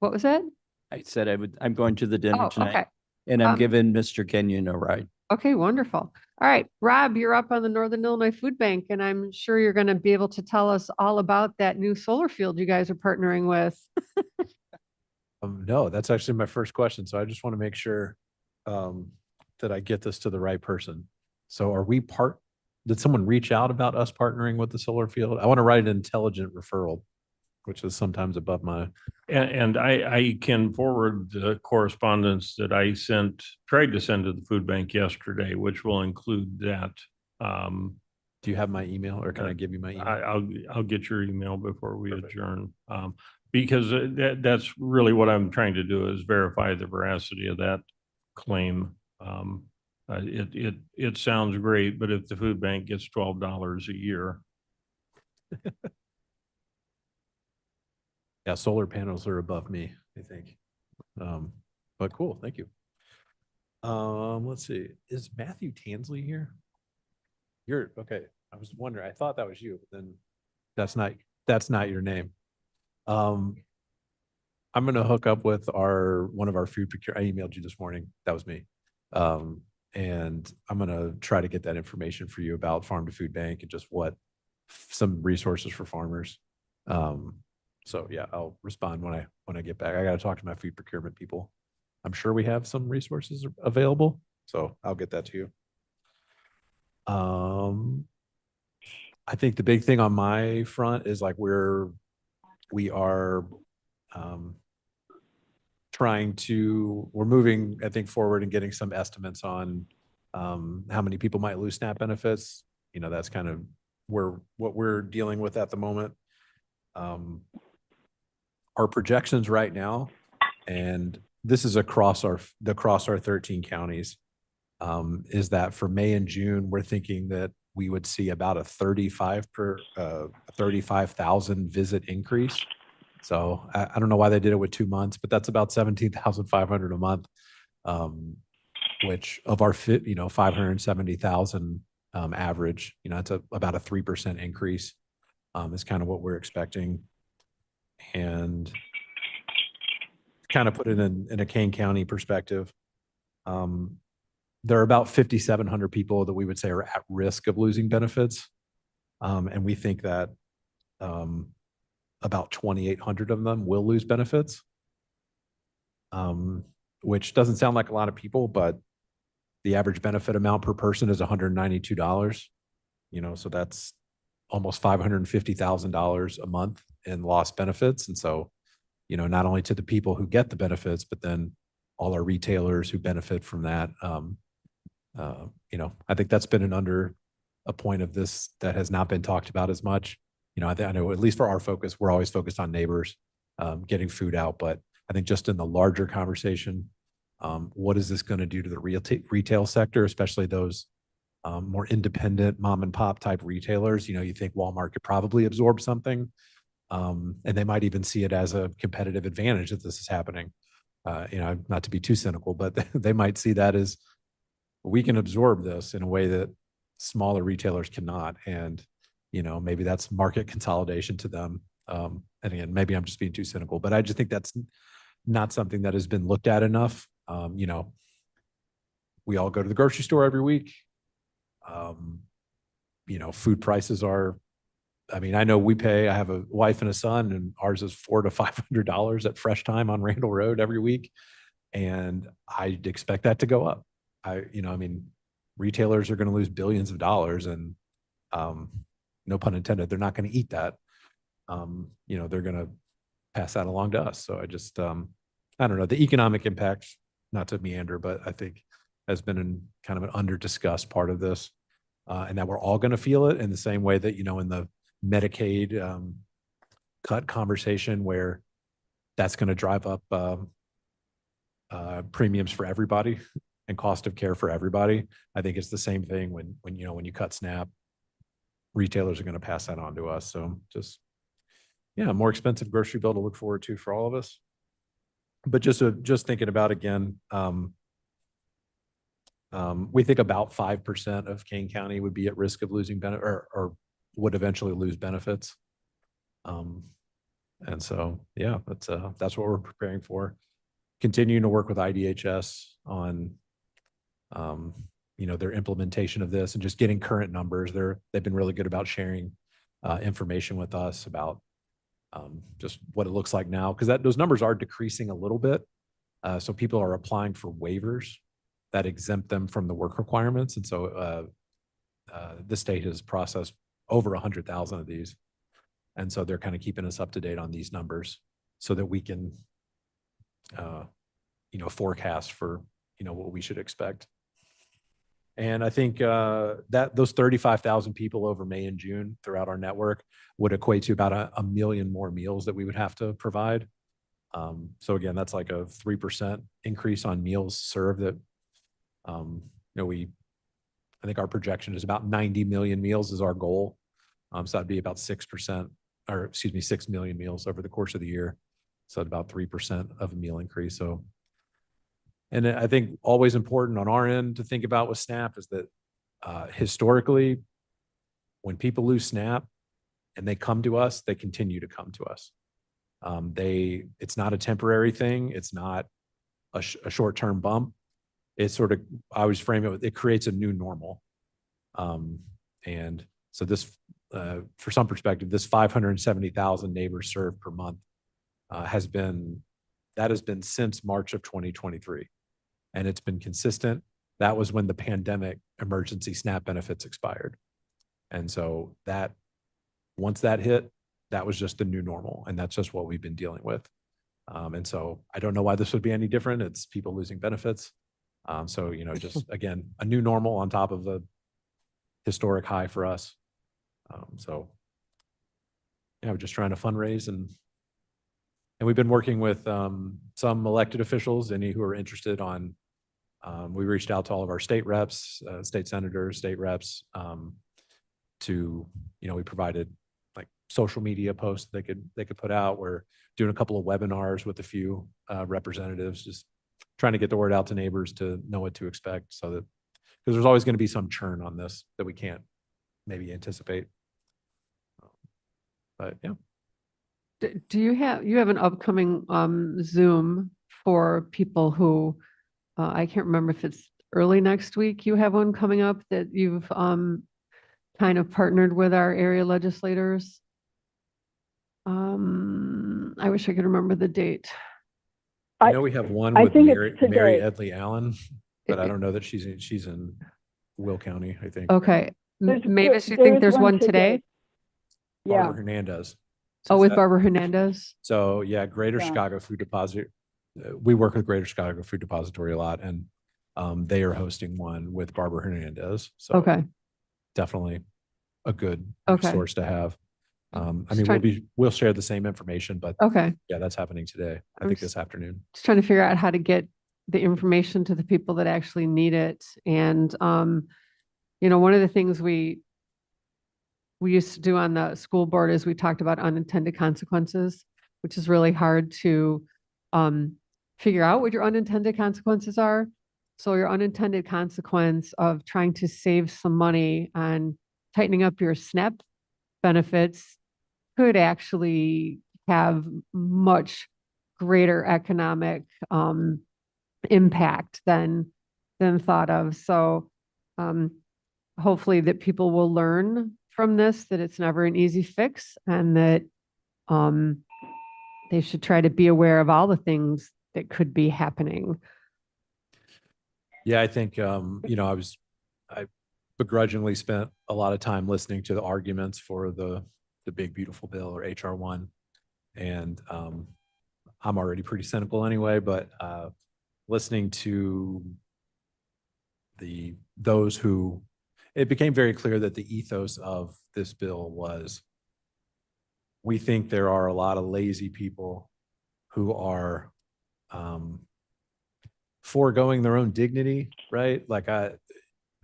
What was that? I said I'm going to the dinner Oh, tonight. okay. And I'm Um, giving Mr. Kenyon a ride. Okay, wonderful. All right, Rob, you're up on the Northern Illinois Food Bank, and I'm sure you're going to be able to tell us all about that new solar field you guys are partnering with. No, that's actually my first question. So I just want to make sure that I get this to the right person. So did someone reach out about us partnering with the solar field? I want to write an intelligent referral, which is sometimes above my, And I can forward the correspondence that I tried to send to the food bank yesterday, which will include that. do you have my email or can I give you my email? I'll get your email before we adjourn. Because that's really what I'm trying to do is verify the veracity of that claim. It sounds great, but if the food bank gets $12 a year, Yeah, solar panels are above me, I think. But cool, thank you. Let's see, is Matthew Tansley here? You're, okay, I was wondering, I thought that was you, but then that's not your name. I'm gonna hook up with one of our food procure, I emailed you this morning, that was me. And I'm gonna try to get that information for you about Farm to Food Bank and just some resources for farmers. So yeah, I'll respond when I get back. I gotta talk to my food procurement people. I'm sure we have some resources available, so I'll get that to you. I think the big thing on my front is like we are we're moving, I think, forward and getting some estimates on how many people might lose SNAP benefits. That's kind of what we're dealing with at the moment. Our projections right now, and this is across our 13 counties, is that for May and June, we're thinking that we would see about a 35,000 visit increase. So I don't know why they did it with 2 months, but that's about 17,500 a month, which of our 570,000 average, it's about a 3% increase is kind of what we're expecting. And kind of put it in a Kane County perspective. There are about 5,700 people that we would say are at risk of losing benefits. And we think that about 2,800 of them will lose benefits, which doesn't sound like a lot of people, but the average benefit amount per person is $192. So that's almost $550,000 a month in lost benefits. And so not only to the people who get the benefits, but then all our retailers who benefit from that. I think that's been a point of this that has not been talked about as much. I know at least for our focus, we're always focused on neighbors, getting food out, but I think just in the larger conversation, what is this going to do to the retail sector, especially those more independent mom and pop type retailers? You think Walmart could probably absorb something, and they might even see it as a competitive advantage that this is happening. Not to be too cynical, but they might see that as, we can absorb this in a way that smaller retailers cannot. And, maybe that's market consolidation to them. And again, maybe I'm just being too cynical, but I just think that's not something that has been looked at enough. We all go to the grocery store every week. Food prices are, I know I have a wife and a son, and ours is $400 to $500 at Fresh Time on Randall Road every week. And I'd expect that to go up. Retailers are going to lose billions of dollars, and no pun intended, they're not going to eat that. They're going to pass that along to us. So I just, I don't know, the economic impact, not to meander, but I think has been kind of an under discussed part of this, and that we're all going to feel it in the same way that, in the Medicaid cut conversation, where that's going to drive up premiums for everybody and cost of care for everybody. I think it's the same thing when you cut SNAP, retailers are going to pass that on to us. So just, a more expensive grocery bill to look forward to for all of us. But just thinking about, again, we think about 5% of Kane County would be at risk of losing benefit, or would eventually lose benefits. And so, that's what we're preparing for. Continuing to work with IDHS on, their implementation of this and just getting current numbers. They've been really good about sharing information with us about just what it looks like now, because those numbers are decreasing a little bit. So people are applying for waivers that exempt them from the work requirements. And so the state has processed over 100,000 of these. And so they're kind of keeping us up to date on these numbers so that we can, forecast for, what we should expect. And I think that those 35,000 people over May and June throughout our network would equate to about a million more meals that we would have to provide. So again, that's like a 3% increase on meals served that, I think our projection is about 90 million meals is our goal. So that'd be about 6%, or excuse me, 6 million meals over the course of the year. So about 3% of a meal increase. So, and I think always important on our end to think about with SNAP is that historically, when people lose SNAP and they come to us, they continue to come to us. It's not a temporary thing. It's not a short-term bump. It's sort of, I always frame it, it creates a new normal. And so this, for some perspective, this 570,000 neighbors served per month has been since March of 2023. And it's been consistent. That was when the pandemic emergency SNAP benefits expired. And so once that hit, that was just the new normal. And that's just what we've been dealing with. And so I don't know why this would be any different. It's people losing benefits. So, just again, a new normal on top of a historic high for us. So, we're just trying to fundraise, and we've been working with some elected officials, any who are interested on, we reached out to all of our state reps, state senators, state reps, to, we provided like social media posts they could put out. We're doing a couple of webinars with a few representatives, just trying to get the word out to neighbors to know what to expect, so that, because there's always going to be some churn on this that we can't maybe anticipate. But Do you have an upcoming Zoom for people who, I can't remember if it's early next week, you have one coming up that you've kind of partnered with our area legislators? I wish I could remember the date. I know we have one I with think Mary it's today. Edley Allen, but I don't know that she's in Will County, I think. Okay, There's- Mavis, you there think is there's one one today? Yeah. Barbara Hernandez. Oh, with that- Barbara Hernandez? So yeah, Greater Yeah. Chicago Food Depository. We work with Greater Chicago Food Depository a lot, and they are hosting one with Barbara Hernandez. So Okay, definitely a good Okay. resource to have. I Just mean, trying- we'll share the same information, but okay. yeah, that's happening today. I I'm think s- this afternoon. Just trying to figure out how to get the information to the people that actually need it. And, one of the things we used to do on the school board is we talked about unintended consequences, which is really hard to, figure out what your unintended consequences are. So your unintended consequence of trying to save some money on tightening up your SNAP benefits could actually have much greater economic impact than thought of. So hopefully that people will learn from this, that it's never an easy fix, and that they should try to be aware of all the things that could be happening. Yeah, I think, I begrudgingly spent a lot of time listening to the arguments for the big beautiful bill, or HR 1. And I'm already pretty cynical anyway, but listening to those who, it became very clear that the ethos of this bill was, we think there are a lot of lazy people who are foregoing their own dignity, right? Like I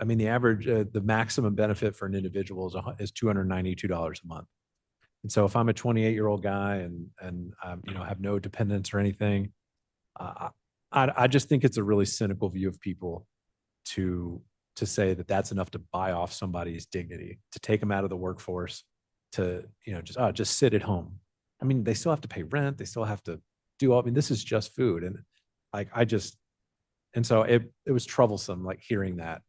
mean, the average, the maximum benefit for an individual is $292 a month. And so if I'm a 28-year-old guy and have no dependents or anything, I just think it's a really cynical view of people to say that that's enough to buy off somebody's dignity, to take them out of the workforce, to, just sit at home. I mean, they still have to pay rent. They still have to do all, I mean, this is just food. And like, and so it was troublesome, like hearing that,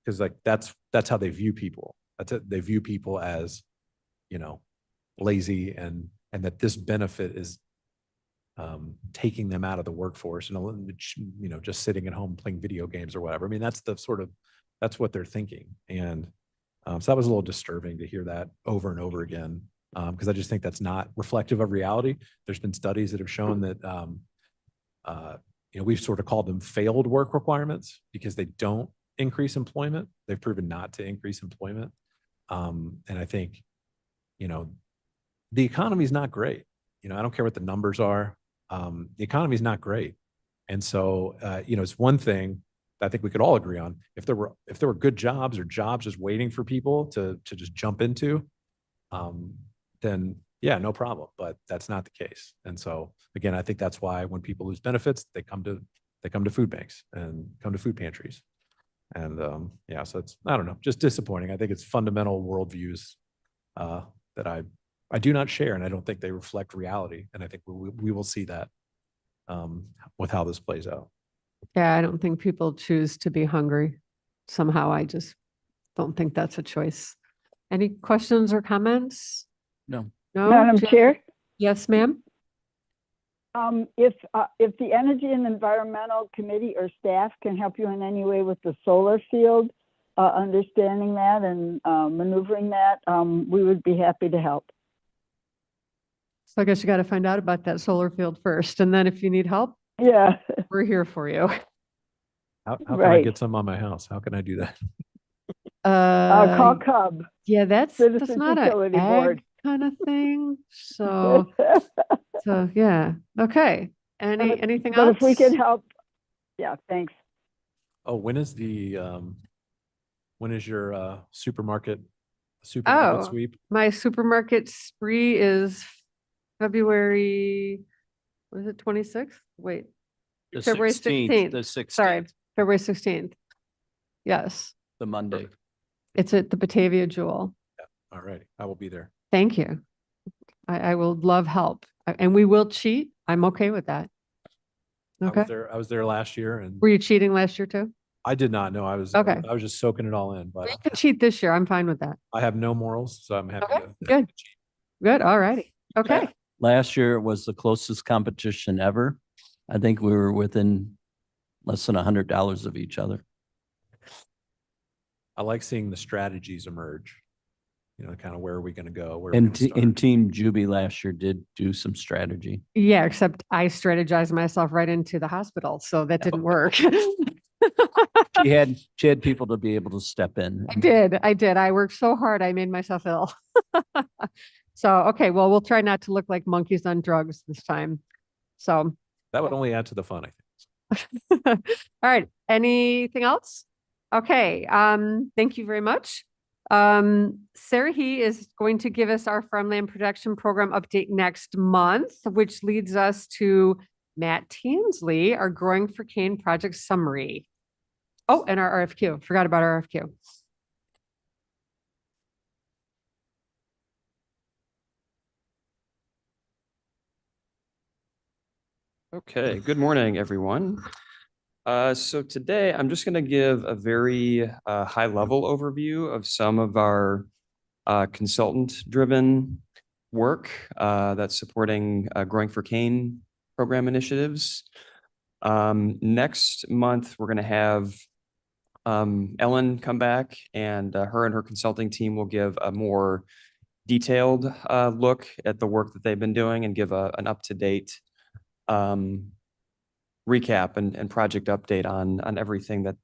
because like, that's how they view people. They view people as, lazy, and that this benefit is taking them out of the workforce and, just sitting at home playing video games or whatever. I mean, that's what they're thinking. And so that was a little disturbing to hear that over and over again, because I just think that's not reflective of reality. There's been studies that have shown that, we've sort of called them failed work requirements because they don't increase employment. They've proven not to increase employment. And I think, the economy is not great. I don't care what the numbers are. The economy is not great. And so, it's one thing that I think we could all agree on. If there were good jobs, or jobs just waiting for people to just jump into, then yeah, no problem. But that's not the case. And so again, I think that's why when people lose benefits, they come to food banks and come to food pantries. And yeah, so it's, I don't know, just disappointing. I think it's fundamental worldviews that I do not share, and I don't think they reflect reality. And I think we will see that with how this plays out. Yeah, I don't think people choose to be hungry. Somehow I just don't think that's a choice. Any questions or comments? No. No? Madam Jan- Chair, Yes, ma'am? if the Energy and Environmental Committee or staff can help you in any way with the solar field, understanding that and maneuvering that, we would be happy to help. So I guess you got to find out about that solar field first. And then if you need help, Yeah, we're here for you. How can I Right. get some on my house? How can I do that? call CUB. Yeah, that's Citizens not a Utility ag Board. kind of thing. So, yeah. Okay. Anything But else? if we can help, yeah, thanks. Oh, when is your supermarket Oh. sweep? My supermarket spree is February, what is it, 26th? Wait, The February 16th. The 16th. Sorry, February 16th. Yes, The Monday. it's at the Batavia Jewel. All right, I will be there. Thank you. I will love help. And we will cheat. I'm okay with that. Okay. I was there last year, and Were you cheating last year too? I did not know. I was just soaking it all in, but We can cheat this year. I'm fine with that. I have no morals, so I'm happy Okay, to. good. Good. All righty. Okay. Last year was the closest competition ever. I think we were within less than $100 of each other. I like seeing the strategies emerge. you know, kind of where are we going to go? Where are we And, gonna and start? Team Juby last year did do some strategy. Yeah, except I strategized myself right into the hospital, so that didn't work. She had people to be able to step in. I did. I worked so hard, I made myself ill. So, okay, well, we'll try not to look like monkeys on drugs this time. So, That would only add to the fun, I think. all right, anything else? Okay, thank you very much. Sarah He is going to give us our farmland protection program update next month, which leads us to Matt Tansley, our Growing for Cane project summary. Oh, and our RFQ. Forgot about our RFQ. Okay, good morning, everyone. So today I'm just going to give a very high-level overview of some of our consultant-driven work that's supporting Growing for Cane program initiatives. Next month, we're going to have Ellen come back, and her consulting team will give a more detailed look at the work that they've been doing and give an up-to-date recap and project update on everything that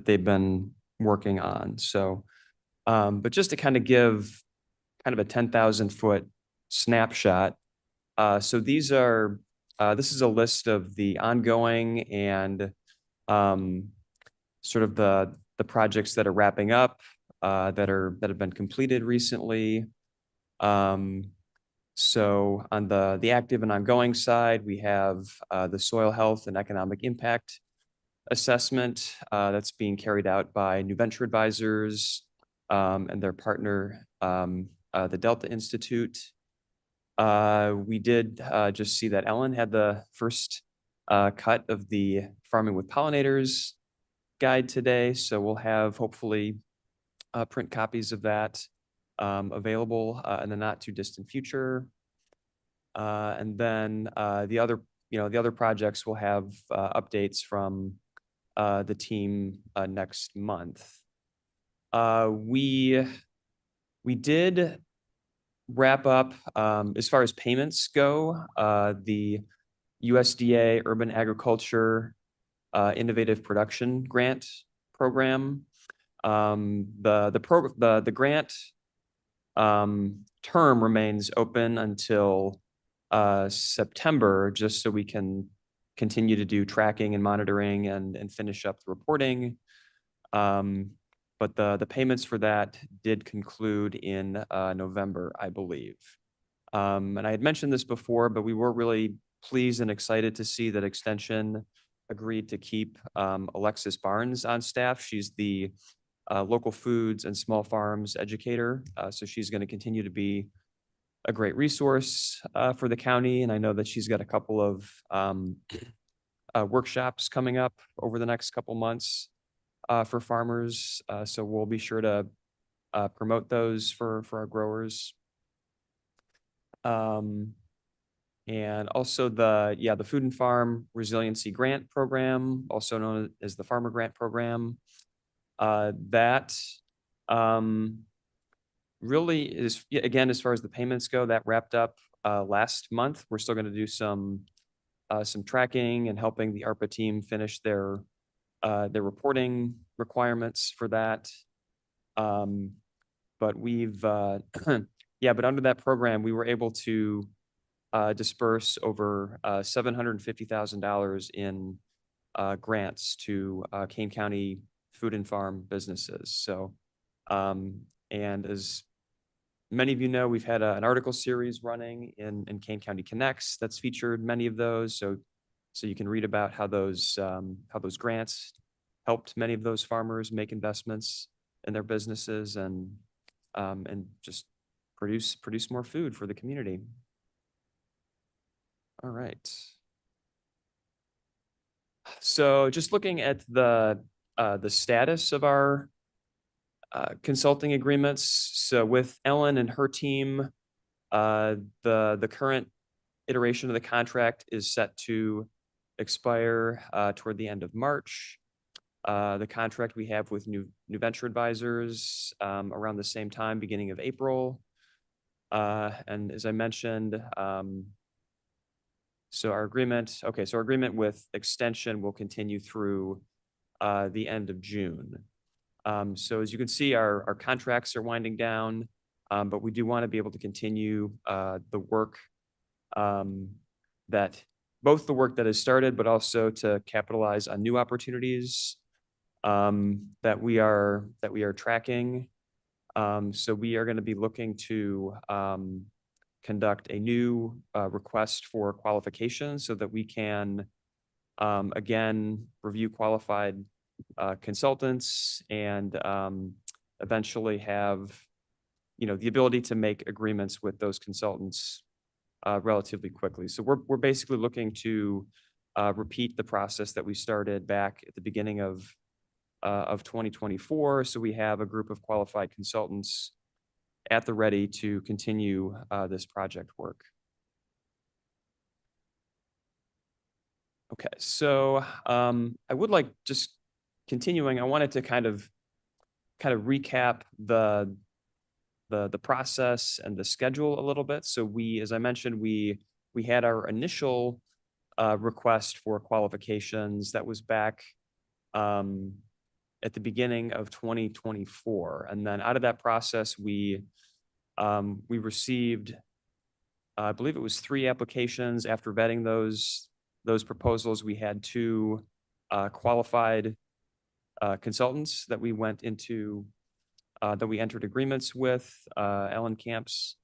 they've been working on. So, but just to kind of give kind of a 10,000-foot snapshot. So this is a list of the ongoing and sort of the projects that are wrapping up, that have been completed recently. So on the active and ongoing side, we have the soil health and economic impact assessment that's being carried out by New Venture Advisors and their partner, the Delta Institute. We did just see that Ellen had the first cut of the Farming with Pollinators guide today. So we'll have hopefully print copies of that available in the not too distant future. And then the other projects will have updates from the team next month. We did wrap up as far as payments go, the USDA Urban Agriculture Innovative Production Grant Program. The grant term remains open until September, just so we can continue to do tracking and monitoring and finish up the reporting. But the payments for that did conclude in November, I believe. And I had mentioned this before, but we were really pleased and excited to see that Extension agreed to keep Alexis Barnes on staff. She's the local foods and small farms educator. So she's going to continue to be a great resource for the county. And I know that she's got a couple of workshops coming up over the next couple months for farmers. So we'll be sure to promote those for our growers. And also the Food and Farm Resiliency Grant Program, also known as the Farmer Grant Program. That really is, again, as far as the payments go, that wrapped up last month. We're still going to do some tracking and helping the ARPA team finish their reporting requirements for that. But we've but under that program, we were able to disperse over $750,000 in grants to Kane County food and farm businesses. So, and as many of you know, we've had an article series running in Kane County Connects that's featured many of those. So you can read about how those grants helped many of those farmers make investments in their businesses and just produce more food for the community. All right. So just looking at the status of our consulting agreements. So with Ellen and her team, the current iteration of the contract is set to expire toward the end of March. the contract we have with New Venture Advisors around the same time, beginning of April. And as I mentioned, so our agreement with extension will continue through the end of June. So as you can see, our contracts are winding down, but we do want to be able to continue the work both the work that has started, but also to capitalize on new opportunities that we are tracking. So we are going to be looking to conduct a new request for qualifications so that we can again review qualified consultants and eventually have the ability to make agreements with those consultants relatively quickly. So we're basically looking to repeat the process that we started back at the beginning of 2024. So we have a group of qualified consultants at the ready to continue this project work. Okay, so I would like, just continuing, I wanted to kind of recap the process and the schedule a little bit. So as I mentioned, we had our initial request for qualifications that was back at the beginning of 2024. And then out of that process, we received, I believe it was 3 applications. After vetting those proposals, we had 2 qualified consultants that we went into, that we entered agreements with, Ellen Camps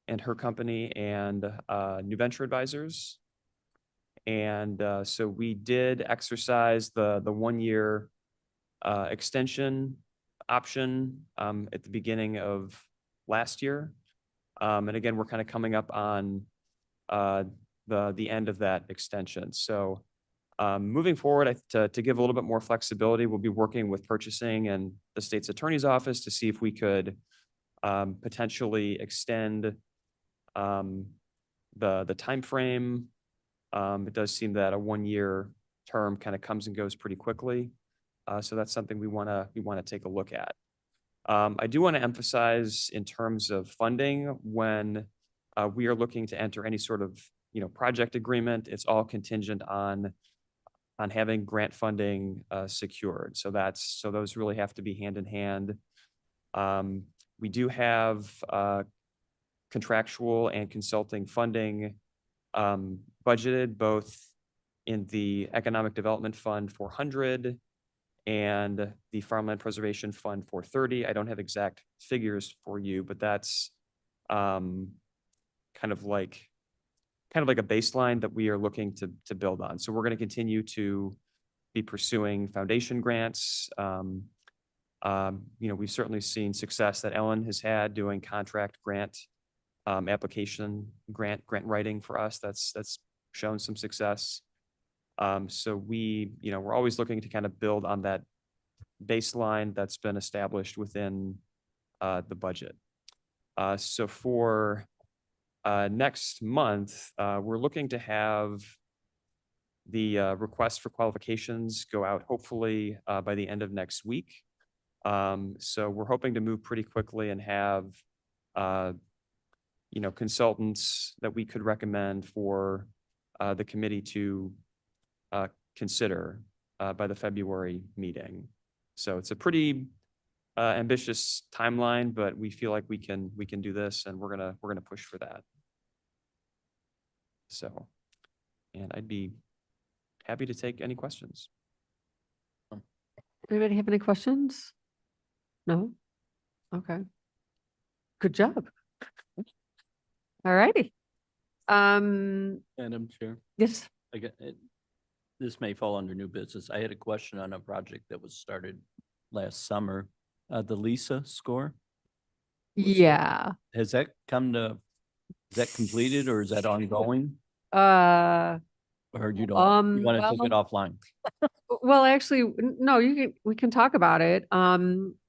and her company, and New Venture Advisors. And so we did exercise the 1-year extension option at the beginning of last year. And again, we're kind of coming up on the end of that extension. So moving forward, to give a little bit more flexibility, we'll be working with purchasing and the state's attorney's office to see if we could potentially extend the timeframe. It does seem that a 1-year term kind of comes and goes pretty quickly. So that's something we want to take a look at. I do want to emphasize in terms of funding, when we are looking to enter any sort of project agreement, it's all contingent on having grant funding secured. So those really have to be hand in hand. We do have contractual and consulting funding budgeted both in the Economic Development Fund 400 and the Farmland Preservation Fund 430. I don't have exact figures for you, but that's kind of like a baseline that we are looking to build on. So we're going to continue to be pursuing foundation grants. We've certainly seen success that Ellen has had doing contract grant application grant writing for us. That's shown some success. So we're always looking to kind of build on that baseline that's been established within the budget. So for next month, we're looking to have the request for qualifications go out hopefully by the end of next week. So we're hoping to move pretty quickly and have consultants that we could recommend for the committee to consider by the February meeting. So it's a pretty ambitious timeline, but we feel like we can do this, and we're gonna push for that. So, and I'd be happy to take any questions. Anybody have any questions? No? Okay. Good job. All righty. Madam Chair, Yes. this may fall under new business. I had a question on a project that was started last summer, the Lisa score. Yeah. Is that completed or is that ongoing? Or you want to take it offline? Well, actually, no, we can talk about it.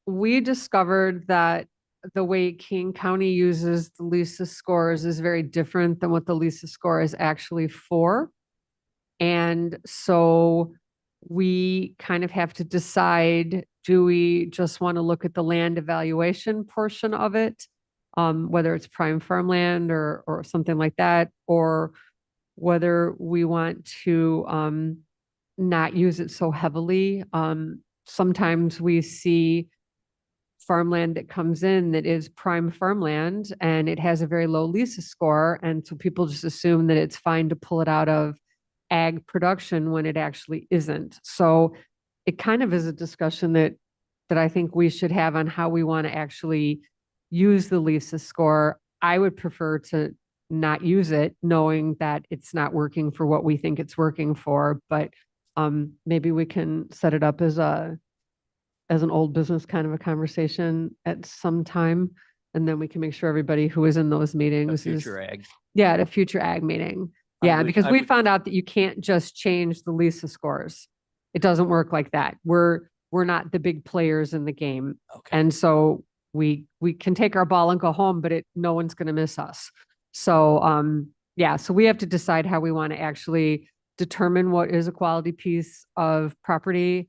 We discovered that the way King County uses the LISA scores is very different than what the LISA score is actually for. And so we kind of have to decide, do we just want to look at the land evaluation portion of it? Whether it's prime farmland or something like that, or whether we want to not use it so heavily. Sometimes we see farmland that comes in that is prime farmland and it has a very low Lisa score. And so people just assume that it's fine to pull it out of ag production when it actually isn't. So it kind of is a discussion that I think we should have on how we want to actually use the Lisa score. I would prefer to not use it, knowing that it's not working for what we think it's working for, but maybe we can set it up as an old business kind of a conversation at some time. And then we can make sure everybody who is in those meetings is, Future ag. yeah, at a future ag meeting. I Yeah, would- because I we would- found out that you can't just change the Lisa scores. It doesn't work like that. We're not the big players in the game. Okay. And so we can take our ball and go home, but no one's going to miss us. So, yeah, so we have to decide how we want to actually determine what is a quality piece of property.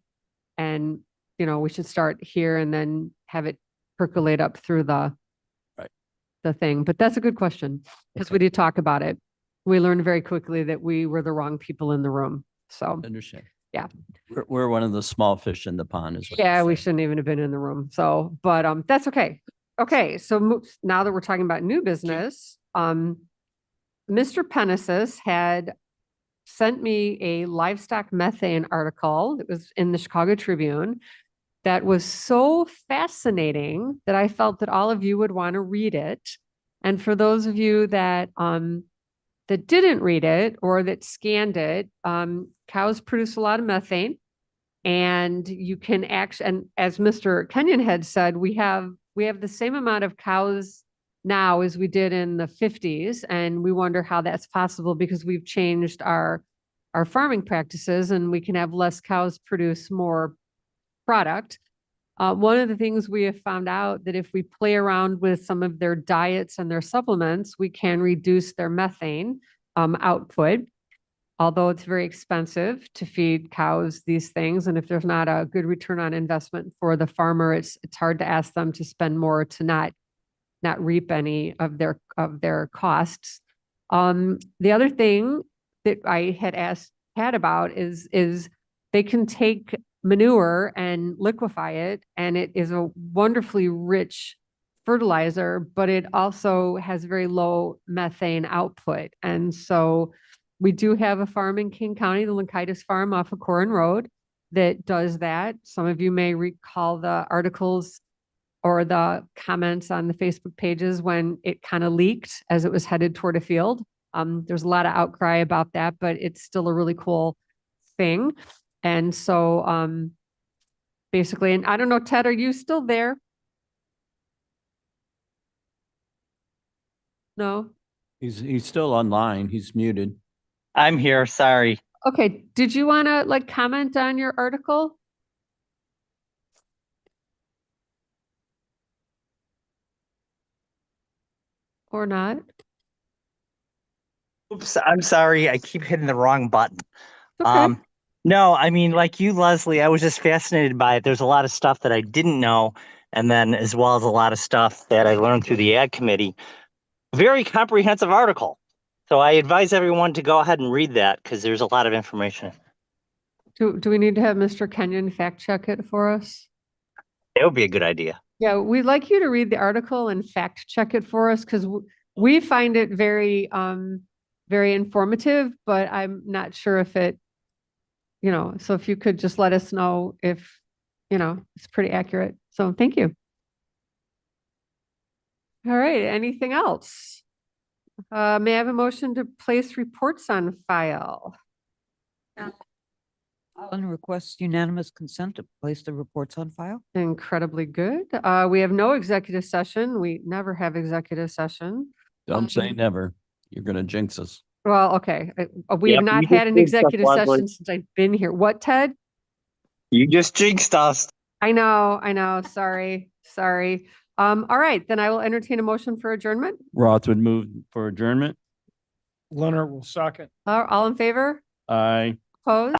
And, we should start here and then have it percolate up through the thing. But that's a good question, because we did talk about it. We learned very quickly that we were the wrong people in the room. So, Understand. yeah. We're one of the small fish in the pond is what you're Yeah, we saying. shouldn't even have been in the room. So, but that's okay. Okay, so now that we're talking about new business, Mr. Penesis had sent me a livestock methane article that was in the Chicago Tribune that was so fascinating that I felt that all of you would want to read it. And for those of you that that didn't read it or that scanned it, cows produce a lot of methane. And you can actually, and as Mr. Kenyon had said, we have the same amount of cows now as we did in the 50s. And we wonder how that's possible because we've changed our farming practices and we can have less cows produce more product. One of the things we have found out that if we play around with some of their diets and their supplements, we can reduce their methane output. Although it's very expensive to feed cows these things, and if there's not a good return on investment for the farmer, it's hard to ask them to spend more to not reap any of their costs. The other thing that I had asked Pat about is they can take manure and liquefy it, and it is a wonderfully rich fertilizer, but it also has very low methane output. And so we do have a farm in King County, the Lankitis Farm off of Corin Road, that does that. Some of you may recall the articles or the comments on the Facebook pages when it kind of leaked as it was headed toward a field. There's a lot of outcry about that, but it's still a really cool thing. And so basically, and I don't know, Ted, are you still there? No? He's still online. He's muted. I'm here, sorry. Okay, did you want to comment on your article? Or not? Oops, I'm sorry, I keep hitting the wrong button. Okay. No, I mean, like you, Leslie, I was just fascinated by it. There's a lot of stuff that I didn't know, and then as well as a lot of stuff that I learned through the Ag Committee. Very comprehensive article. So I advise everyone to go ahead and read that because there's a lot of information. Do we need to have Mr. Kenyon fact check it for us? That would be a good idea. Yeah, we'd like you to read the article and fact check it for us because we find it very, very informative, but I'm not sure if it, so if you could just let us know if, it's pretty accurate. So thank you. All right, anything else? May I have a motion to place reports on file? Alan requests unanimous consent to place the reports on file. Incredibly good. We have no executive session. We never have executive session. Don't say never. You're going to jinx us. Well, okay. We have Yep, not you had just an jinxed us, executive Leslie. session since I've been here. What, Ted? You just jinxed us. I know. Sorry. All right, then I will entertain a motion for adjournment. Roth would move for adjournment. Leonard will second. All in favor? Aye. Opposed?